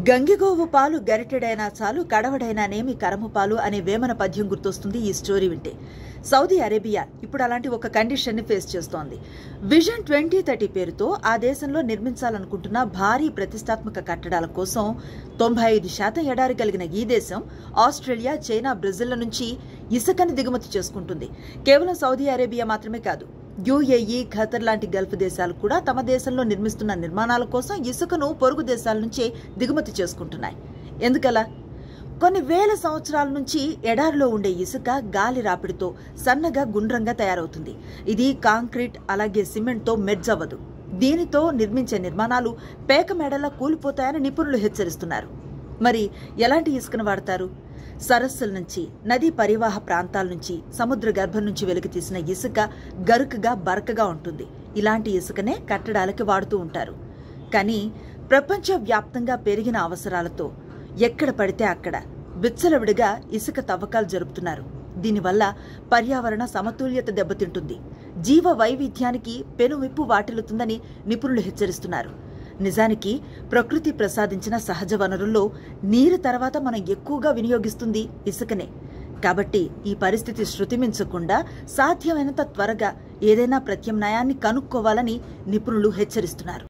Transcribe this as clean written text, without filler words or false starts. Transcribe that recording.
గంగిగోవు పాలు గరిటెడైనా చాలు కడవడైనానేమి కరము పాలు అనే వేమన పద్యం గుర్తొస్తుంది ఈ స్టోరీ వింటే. సౌదీ అరేబియా ఇప్పుడు అలాంటి ఒక కండిషన్ ని ఫేస్ చేస్తోంది. విజన్ 2030 పేరుతో ఆ దేశంలో నిర్మించాలనుకుంటున్న భారీ ప్రతిష్టాత్మక కట్టడాల కోసం 95% ఎడారి కలిగిన ఈ దేశం ఆస్ట్రేలియా, చైనా, బ్రెజిల్ల నుంచి ఇసుకని దిగుమతి చేసుకుంటుంది. కేవలం సౌదీ అరేబియా మాత్రమే కాదు, యుఏఈ, ఖతర్ లాంటి గల్ఫ్ దేశాలు కూడా తమ దేశంలో నిర్మిస్తున్న నిర్మాణాల కోసం ఇసుకను పొరుగు దేశాల నుంచే దిగుమతి చేసుకుంటున్నాయి. ఎందుకలా? కొన్ని వేల సంవత్సరాల నుంచి ఎడారిలో ఉండే ఇసుక గాలి రాపిడితో సన్నగా గుండ్రంగా తయారవుతుంది. ఇది కాంక్రీట్ అలాగే సిమెంట్తో మెర్జ్ అవ్వదు. దీనితో నిర్మించే నిర్మాణాలు పేక మెడలా కూలిపోతాయని నిపుణులు హెచ్చరిస్తున్నారు. మరి ఎలాంటి ఇసుకను వాడతారు? సరస్సుల నుంచి, నదీ పరివాహ ప్రాంతాల నుంచి, సముద్ర గర్భం నుంచి వెలికి తీసిన ఇసుక గరుకుగా బరకగా ఉంటుంది. ఇలాంటి ఇసుకనే కట్టడాలకి వాడుతూ ఉంటారు. కానీ ప్రపంచవ్యాప్తంగా పెరిగిన అవసరాలతో ఎక్కడ పడితే అక్కడ విచ్చలవిడిగా ఇసుక తవ్వకాలు జరుపుతున్నారు. దీనివల్ల పర్యావరణ సమతుల్యత దెబ్బతింటుంది, జీవ వైవిధ్యానికి పెనువిప్పు వాటిల్లుతుందని నిపుణులు హెచ్చరిస్తున్నారు. నిజానికి ప్రకృతి ప్రసాదించిన సహజ వనరుల్లో నీరు తర్వాత మనం ఎక్కువగా వినియోగిస్తుంది ఇసుకనే. కాబట్టి ఈ పరిస్థితి శృతిమించకుండా సాధ్యమైనంత త్వరగా ఏదైనా ప్రత్యామ్నాయాన్ని కనుక్కోవాలని నిపుణులు హెచ్చరిస్తున్నారు.